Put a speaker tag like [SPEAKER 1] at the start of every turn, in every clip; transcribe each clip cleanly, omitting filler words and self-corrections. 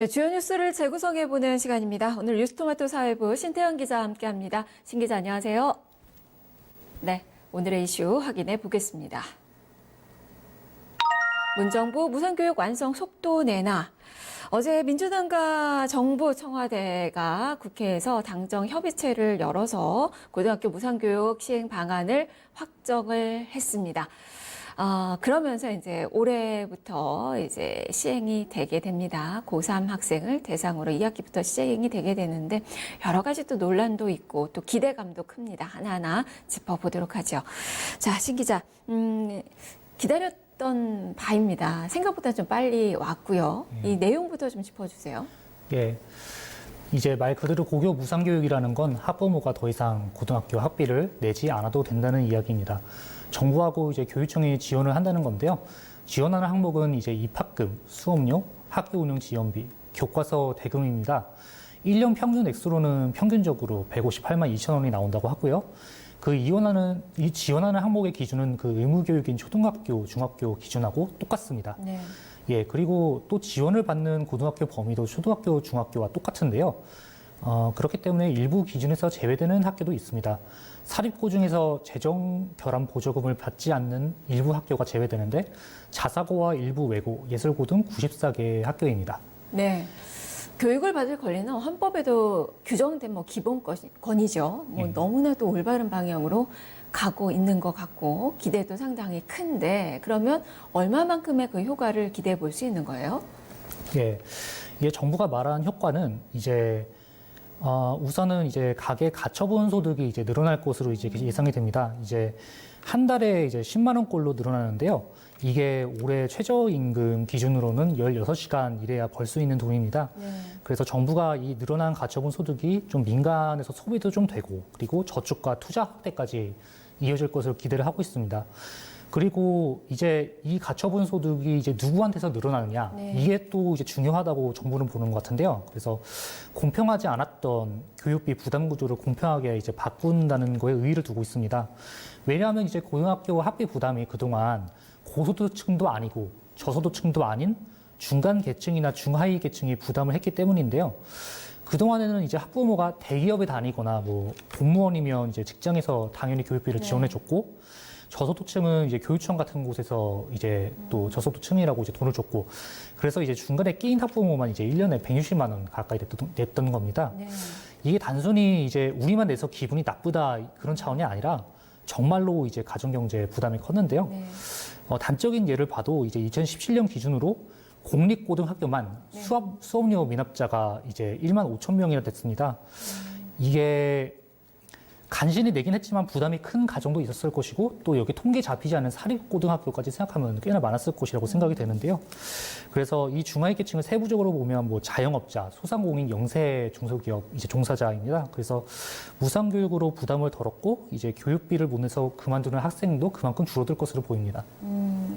[SPEAKER 1] 네, 주요 뉴스를 재구성해보는 시간입니다. 오늘 뉴스토마토 사회부 신태영 기자와 함께합니다. 신 기자 안녕하세요. 네, 오늘의 이슈 확인해 보겠습니다. 문정부 무상교육 완성 속도 내놔. 어제 민주당과 정부 청와대가 국회에서 당정 협의체를 열어서 고등학교 무상교육 시행 방안을 확정을 했습니다. 그러면서 이제 올해부터 이제 시행이 되게 됩니다. 고3 학생을 대상으로 2학기부터 시행이 되게 되는데 여러 가지 또 논란도 있고 또 기대감도 큽니다. 하나하나 짚어보도록 하죠. 자, 신 기자, 기다렸던 바입니다. 생각보다 좀 빨리 왔고요. 이 내용부터 좀 짚어주세요.
[SPEAKER 2] 예. 이제 말 그대로 고교 무상교육이라는 건 학부모가 더 이상 고등학교 학비를 내지 않아도 된다는 이야기입니다. 정부하고 이제 교육청이 지원을 한다는 건데요. 지원하는 항목은 이제 입학금, 수업료, 학교 운영 지원비, 교과서 대금입니다. 1년 평균 액수로는 평균적으로 158만 2천 원이 나온다고 하고요. 이 지원하는 항목의 기준은 그 의무교육인 초등학교, 중학교 기준하고 똑같습니다.
[SPEAKER 1] 네.
[SPEAKER 2] 예, 그리고 또 지원을 받는 고등학교 범위도 초등학교, 중학교와 똑같은데요. 그렇기 때문에 일부 기준에서 제외되는 학교도 있습니다. 사립고 중에서 재정 결함 보조금을 받지 않는 일부 학교가 제외되는데 자사고와 일부 외고, 예술고 등 94개의 학교입니다.
[SPEAKER 1] 네. 교육을 받을 권리는 헌법에도 규정된 기본권이죠.
[SPEAKER 2] 예.
[SPEAKER 1] 너무나도 올바른 방향으로 가고 있는 것 같고 기대도 상당히 큰데 그러면 얼마만큼의 그 효과를 기대해 볼 수 있는 거예요?
[SPEAKER 2] 예, 이게 정부가 말한 효과는 이제 우선은 이제 가계 가처분 소득이 이제 늘어날 것으로 이제 예상이 됩니다. 이제 한 달에 이제 10만 원꼴로 늘어나는데요. 이게 올해 최저임금 기준으로는 16시간 일해야 벌 수 있는 돈입니다.
[SPEAKER 1] 네.
[SPEAKER 2] 그래서 정부가 이 늘어난 가처분 소득이 좀 민간에서 소비도 좀 되고 그리고 저축과 투자 확대까지 이어질 것으로 기대를 하고 있습니다. 그리고 이제 이 가처분 소득이 이제 누구한테서 늘어나느냐
[SPEAKER 1] 네.
[SPEAKER 2] 이게 또 이제 중요하다고 정부는 보는 것 같은데요. 그래서 공평하지 않았던 교육비 부담 구조를 공평하게 이제 바꾼다는 거에 의의를 두고 있습니다. 왜냐하면 이제 고등학교 학비 부담이 그동안 고소득층도 아니고 저소득층도 아닌 중간 계층이나 중하위 계층이 부담을 했기 때문인데요. 그동안에는 이제 학부모가 대기업에 다니거나 뭐 공무원이면 이제 직장에서 당연히 교육비를 지원해줬고 저소득층은 이제 교육청 같은 곳에서 이제 또 저소득층이라고 이제 돈을 줬고 그래서 이제 중간에 끼인 학부모만 이제 1년에 160만 원 가까이 냈던 겁니다.
[SPEAKER 1] 네.
[SPEAKER 2] 이게 단순히 이제 우리만 내서 기분이 나쁘다 그런 차원이 아니라 정말로 이제 가정경제 부담이 컸는데요.
[SPEAKER 1] 네.
[SPEAKER 2] 단적인 예를 봐도 이제 2017년 기준으로 공립고등학교만
[SPEAKER 1] 네.
[SPEAKER 2] 수업료 미납자가 이제 1만 5천 명이나 됐습니다. 이게 간신히 내긴 했지만 부담이 큰 가정도 있었을 것이고 또 여기 통계 잡히지 않은 사립고등학교까지 생각하면 꽤나 많았을 것이라고 생각이 되는데요. 그래서 이 중하위 계층을 세부적으로 보면 뭐 자영업자, 소상공인, 영세 중소기업 이제 종사자입니다. 그래서 무상교육으로 부담을 덜었고 이제 교육비를 못 내서 그만두는 학생도 그만큼 줄어들 것으로 보입니다.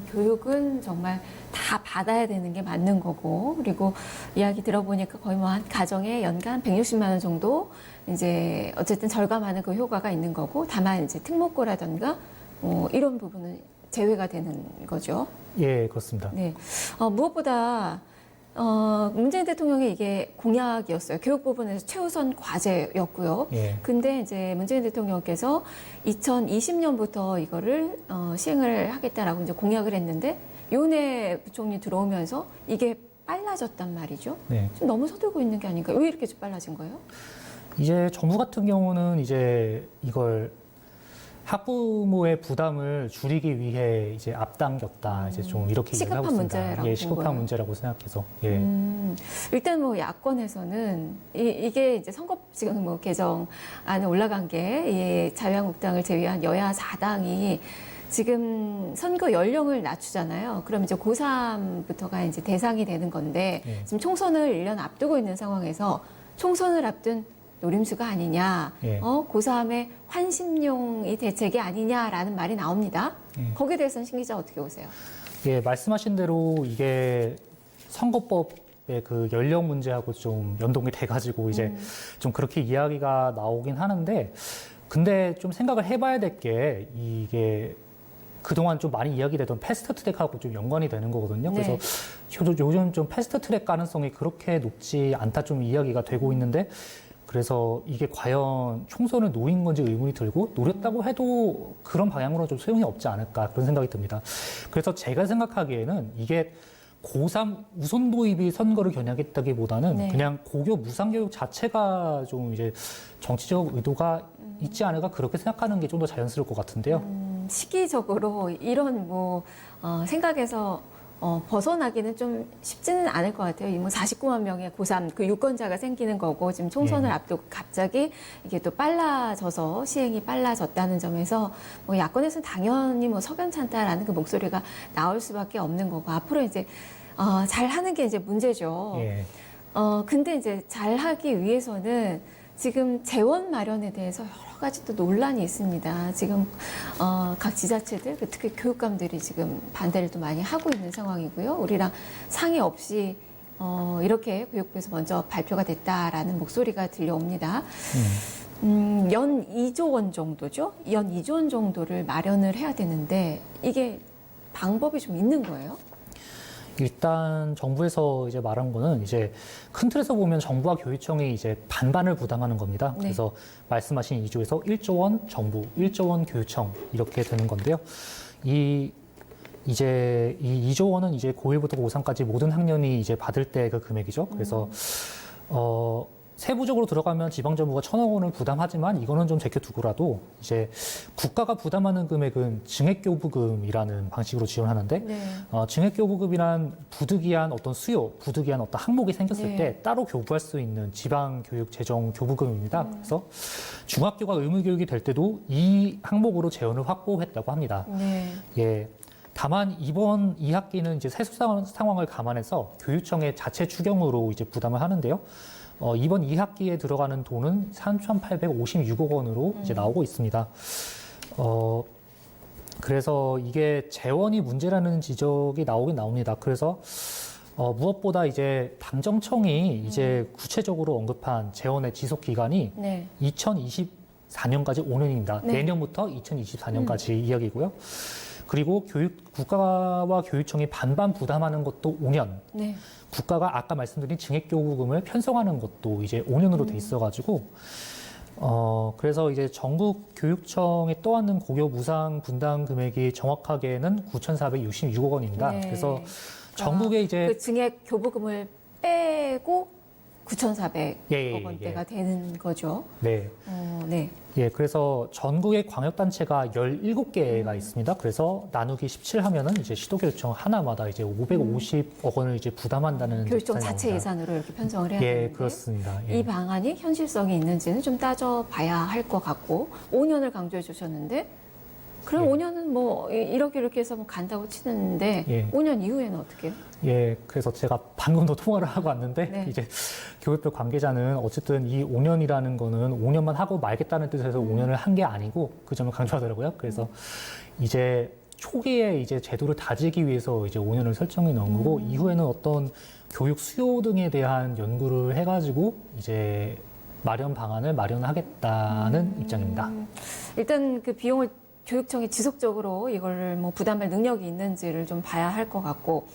[SPEAKER 1] 교육은 정말 다 받아야 되는 게 맞는 거고 그리고 이야기 들어보니까 거의 뭐 한 가정에 연간 160만 원 정도 이제 어쨌든 절감하는 그 효과가 있는 거고 다만 이제 특목고라든가 이런 부분은 제외가 되는 거죠.
[SPEAKER 2] 예, 그렇습니다.
[SPEAKER 1] 네. 무엇보다 문재인 대통령의 이게 공약이었어요. 교육 부분에서 최우선 과제였고요.
[SPEAKER 2] 예.
[SPEAKER 1] 근데 이제 문재인 대통령께서 2020년부터 이거를 시행을 하겠다라고 이제 공약을 했는데 윤해 부총리 들어오면서 이게 빨라졌단 말이죠.
[SPEAKER 2] 네.
[SPEAKER 1] 좀 너무 서두르고 있는 게 아닌가? 왜 이렇게 좀 빨라진 거예요?
[SPEAKER 2] 이제 정부 같은 경우는 이제 이걸 학부모의 부담을 줄이기 위해 이제 앞당겼다. 이제 좀 이렇게
[SPEAKER 1] 시급한
[SPEAKER 2] 얘기하고 있습니다.
[SPEAKER 1] 문제라고
[SPEAKER 2] 예,
[SPEAKER 1] 본
[SPEAKER 2] 시급한
[SPEAKER 1] 거예요.
[SPEAKER 2] 문제라고 생각해서. 예.
[SPEAKER 1] 일단 뭐 야권에서는 이게 이제 선거법 지금 뭐 개정안에 올라간 게 이 자유한국당을 제외한 여야 4당이 지금 선거 연령을 낮추잖아요. 그럼 이제 고3부터가 이제 대상이 되는 건데
[SPEAKER 2] 예.
[SPEAKER 1] 지금 총선을 1년 앞두고 있는 상황에서 총선을 앞둔 노림수가 아니냐,
[SPEAKER 2] 예.
[SPEAKER 1] 고3의 환심용이 대책이 아니냐라는 말이 나옵니다.
[SPEAKER 2] 예.
[SPEAKER 1] 거기에 대해서는 신 기자 어떻게 보세요?
[SPEAKER 2] 예, 말씀하신 대로 이게 선거법의 그 연령 문제하고 좀 연동이 돼가지고 이제 좀 그렇게 이야기가 나오긴 하는데 근데 좀 생각을 해봐야 될 게 이게 그동안 좀 많이 이야기되던 패스트 트랙하고 좀 연관이 되는 거거든요.
[SPEAKER 1] 네.
[SPEAKER 2] 그래서 요즘 좀 패스트 트랙 가능성이 그렇게 높지 않다 좀 이야기가 되고 있는데 그래서 이게 과연 총선을 노린 건지 의문이 들고 노렸다고 해도 그런 방향으로 좀 소용이 없지 않을까 그런 생각이 듭니다. 그래서 제가 생각하기에는 이게 고3 우선 도입이 선거를 겨냥했다기보다는
[SPEAKER 1] 네.
[SPEAKER 2] 그냥 고교 무상교육 자체가 좀 이제 정치적 의도가 있지 않을까 그렇게 생각하는 게 좀 더 자연스러울 것 같은데요.
[SPEAKER 1] 시기적으로 이런 생각에서 벗어나기는 좀 쉽지는 않을 것 같아요. 뭐 49만 명의 고3 그 유권자가 생기는 거고 지금 총선을
[SPEAKER 2] 예.
[SPEAKER 1] 앞두고 갑자기 이게 또 빨라져서 시행이 빨라졌다는 점에서 뭐 야권에서는 당연히 뭐 석연찮다라는 그 목소리가 나올 수밖에 없는 거고 앞으로 이제 잘 하는 게 이제 문제죠.
[SPEAKER 2] 예.
[SPEAKER 1] 근데 이제 잘 하기 위해서는 지금 재원 마련에 대해서 여러 가지 또 논란이 있습니다. 지금 각 지자체들, 특히 교육감들이 지금 반대를 또 많이 하고 있는 상황이고요. 우리랑 상의 없이 이렇게 교육부에서 먼저 발표가 됐다라는 목소리가 들려옵니다. 연 2조 원 정도죠. 연 2조 원 정도를 마련을 해야 되는데 이게 방법이 좀 있는 거예요?
[SPEAKER 2] 일단 정부에서 이제 말한 거는 이제 큰 틀에서 보면 정부와 교육청이 이제 반반을 부담하는 겁니다.
[SPEAKER 1] 네.
[SPEAKER 2] 그래서 말씀하신 2조에서 1조 원 정부, 1조 원 교육청 이렇게 되는 건데요. 이제 이 2조 원은 이제 고1부터 고3까지 모든 학년이 이제 받을 때 그 금액이죠. 그래서 세부적으로 들어가면 지방정부가 1,000억 원을 부담하지만 이거는 좀 제껴두고라도 이제 국가가 부담하는 금액은 증액교부금이라는 방식으로 지원하는데
[SPEAKER 1] 네.
[SPEAKER 2] 증액교부금이란 부득이한 어떤 수요, 부득이한 어떤 항목이 생겼을
[SPEAKER 1] 네.
[SPEAKER 2] 때 따로 교부할 수 있는 지방교육재정교부금입니다. 그래서 중학교가 의무교육이 될 때도 이 항목으로 재원을 확보했다고 합니다.
[SPEAKER 1] 네.
[SPEAKER 2] 예. 다만 이번 2학기는 이제 세수 상황을 감안해서 교육청의 자체 추경으로 이제 부담을 하는데요. 이번 2학기에 들어가는 돈은 3,856억 원으로 이제 나오고 있습니다. 그래서 이게 재원이 문제라는 지적이 나오긴 나옵니다. 그래서 무엇보다 이제 당정청이 이제 구체적으로 언급한 재원의 지속 기간이
[SPEAKER 1] 네.
[SPEAKER 2] 2024년까지 5년입니다.
[SPEAKER 1] 네.
[SPEAKER 2] 내년부터 2024년까지 이야기고요. 그리고 국가와 교육청이 반반 부담하는 것도 5년.
[SPEAKER 1] 네.
[SPEAKER 2] 국가가 아까 말씀드린 증액교부금을 편성하는 것도 이제 5년으로 돼 있어가지고, 그래서 이제 전국 교육청에 떠안는 고교 무상 분담 금액이 정확하게는 9,466억 원입니다.
[SPEAKER 1] 네.
[SPEAKER 2] 그래서 전국에 이제
[SPEAKER 1] 그 증액 교부금을 빼고 9,400억
[SPEAKER 2] 예.
[SPEAKER 1] 원대가 되는 거죠.
[SPEAKER 2] 네.
[SPEAKER 1] 네.
[SPEAKER 2] 예, 그래서 전국의 광역단체가 17개가 있습니다. 그래서 나누기 17 하면은 이제 시도교육청 하나마다 이제 550억 원을 이제 부담한다는
[SPEAKER 1] 교육청
[SPEAKER 2] 계산이
[SPEAKER 1] 자체
[SPEAKER 2] 나옵니다.
[SPEAKER 1] 예산으로 이렇게 편성을 해야
[SPEAKER 2] 예,
[SPEAKER 1] 되는데
[SPEAKER 2] 그렇습니다. 예.
[SPEAKER 1] 이 방안이 현실성이 있는지는 좀 따져봐야 할 것 같고 5년을 강조해 주셨는데 그럼
[SPEAKER 2] 예.
[SPEAKER 1] 5년은 뭐 이렇게 해서 뭐 간다고 치는데
[SPEAKER 2] 예.
[SPEAKER 1] 5년 이후에는 어떻게 해요?
[SPEAKER 2] 예, 그래서 제가 방금도 통화를 하고 왔는데
[SPEAKER 1] 네.
[SPEAKER 2] 이제 교육부 관계자는 어쨌든 이 5년이라는 거는 5년만 하고 말겠다는 뜻에서 5년을 한 게 아니고 그 점을 강조하더라고요. 그래서 이제 초기에 이제 제도를 다지기 위해서 이제 5년을 설정해 놓은 거고 이후에는 어떤 교육 수요 등에 대한 연구를 해가지고 이제 마련 방안을 마련하겠다는 입장입니다.
[SPEAKER 1] 일단 그 비용을 교육청이 지속적으로 이걸 뭐 부담할 능력이 있는지를 좀 봐야 할 것 같고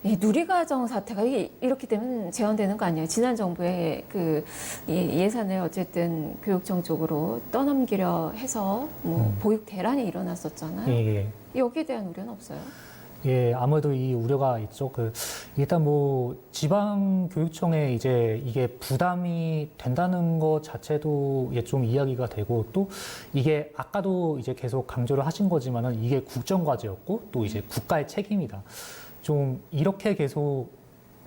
[SPEAKER 1] 이 누리과정 사태가 이렇게 되면 재현되는 거 아니에요? 지난 정부의 그 예산을 어쨌든 교육청 쪽으로 떠넘기려 해서 뭐 보육 대란이 일어났었잖아요.
[SPEAKER 2] 예.
[SPEAKER 1] 여기에 대한 우려는 없어요?
[SPEAKER 2] 예, 아무래도 이 우려가 있죠. 일단 뭐, 지방교육청에 이제 이게 부담이 된다는 것 자체도 좀 이야기가 되고, 또 이게 아까도 이제 계속 강조를 하신 거지만은 이게 국정과제였고, 또 이제 국가의 책임이다. 좀 이렇게 계속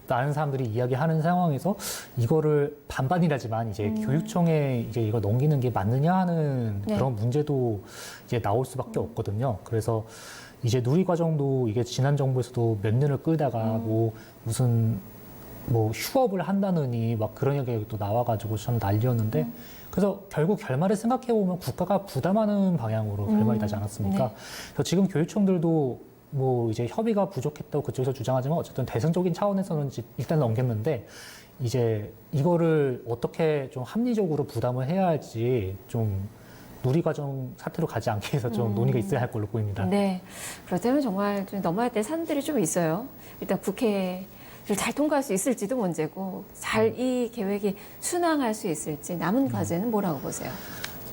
[SPEAKER 2] 많은 사람들이 이야기하는 상황에서 이거를 반반이라지만 이제 교육청에 이제 이거 넘기는 게 맞느냐 하는
[SPEAKER 1] 네.
[SPEAKER 2] 그런 문제도 이제 나올 수밖에 없거든요. 그래서 이제 누리과정도 이게 지난 정부에서도 몇 년을 끌다가 무슨 휴업을 한다느니 막 그런 얘기가 또 나와가지고 참 난리였는데 그래서 결국 결말을 생각해보면 국가가 부담하는 방향으로 결말이 나지 않았습니까?
[SPEAKER 1] 네.
[SPEAKER 2] 그래서 지금 교육청들도 뭐 이제 협의가 부족했다고 그쪽에서 주장하지만 어쨌든 대승적인 차원에서는 일단 넘겼는데 이제 이거를 어떻게 좀 합리적으로 부담을 해야 할지 좀 누리과정 사태로 가지 않게 해서 좀 논의가 있어야 할 걸로 보입니다.
[SPEAKER 1] 네. 그렇다면 정말 좀 넘어야 될 산들이 좀 있어요. 일단 국회를 잘 통과할 수 있을지도 문제고, 잘 이 계획이 순항할 수 있을지, 남은 과제는 뭐라고 보세요?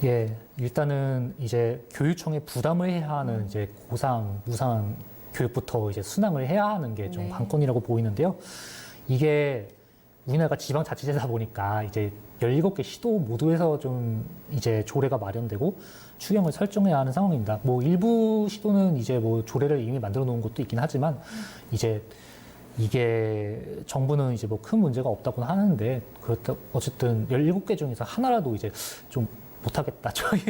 [SPEAKER 2] 예, 일단은 이제 교육청에 부담을 해야 하는 이제 고3, 무상 교육부터 이제 순항을 해야 하는 게 좀
[SPEAKER 1] 네.
[SPEAKER 2] 관건이라고 보이는데요. 이게 우리나라가 지방자치제다 보니까 이제 17개 시도 모두에서 좀 이제 조례가 마련되고 추경을 설정해야 하는 상황입니다. 뭐 일부 시도는 이제 뭐 조례를 이미 만들어 놓은 곳도 있긴 하지만 이제 이게 정부는 이제 뭐 큰 문제가 없다고는 하는데 그렇다 어쨌든 17개 중에서 하나라도 이제 좀 못하겠다. 저희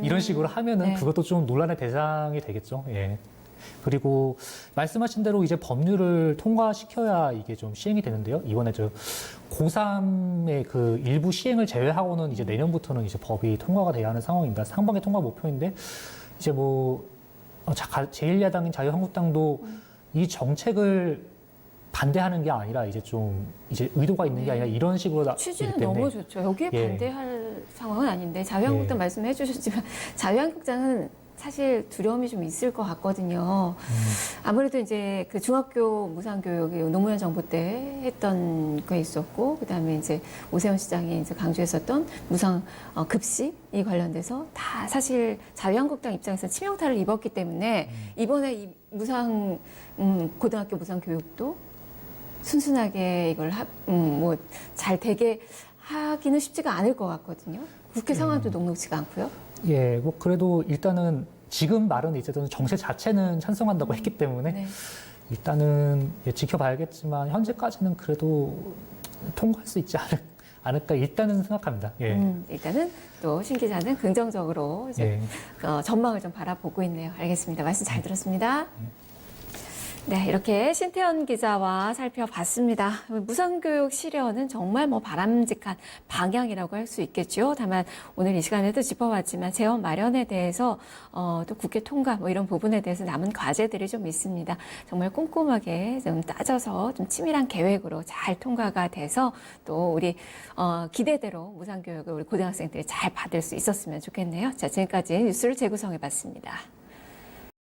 [SPEAKER 2] 이런 식으로 하면은
[SPEAKER 1] 네.
[SPEAKER 2] 그것도 좀 논란의 대상이 되겠죠. 예. 그리고 말씀하신 대로 이제 법률을 통과시켜야 이게 좀 시행이 되는데요. 이번에 저 고3의 그 일부 시행을 제외하고는 이제 내년부터는 이제 법이 통과가 돼야 하는 상황입니다. 상반기 통과 목표인데 이제 뭐 제1야당인 자유한국당도 이 정책을 반대하는 게 아니라 이제 좀 이제 의도가 있는 게 아니라 이런 식으로
[SPEAKER 1] 취지는
[SPEAKER 2] 때문에
[SPEAKER 1] 너무 좋죠. 여기에
[SPEAKER 2] 예.
[SPEAKER 1] 반대할 상황은 아닌데, 자유한국당
[SPEAKER 2] 예.
[SPEAKER 1] 말씀해 주셨지만, 자유한국당은 사실 두려움이 좀 있을 것 같거든요. 아무래도 이제 그 중학교 무상교육이 노무현 정부 때 했던 거 있었고, 그 다음에 이제 오세훈 시장이 이제 강조했었던 무상 급식이 관련돼서 다 사실 자유한국당 입장에서 치명타를 입었기 때문에 이번에 이 무상, 고등학교 무상교육도 순순하게 이걸 뭐 잘 되게 하기는 쉽지가 않을 것 같거든요. 국회 상황도 녹록지가 않고요.
[SPEAKER 2] 예, 뭐 그래도 일단은 지금 말은 이제는 정책 자체는 찬성한다고 했기 때문에
[SPEAKER 1] 네.
[SPEAKER 2] 일단은 예, 지켜봐야겠지만 현재까지는 그래도 통과할 수 있지 않을까 일단은 생각합니다. 예.
[SPEAKER 1] 일단은 또 신 기자는 긍정적으로 이제
[SPEAKER 2] 예.
[SPEAKER 1] 전망을 좀 바라보고 있네요. 알겠습니다. 말씀 잘 들었습니다. 네, 이렇게 신태현 기자와 살펴봤습니다. 무상교육 실현은 정말 뭐 바람직한 방향이라고 할 수 있겠죠. 다만 오늘 이 시간에도 짚어봤지만 재원 마련에 대해서 또 국회 통과 뭐 이런 부분에 대해서 남은 과제들이 좀 있습니다. 정말 꼼꼼하게 좀 따져서 좀 치밀한 계획으로 잘 통과가 돼서 또 우리 기대대로 무상교육을 우리 고등학생들이 잘 받을 수 있었으면 좋겠네요. 자, 지금까지 뉴스를 재구성해봤습니다.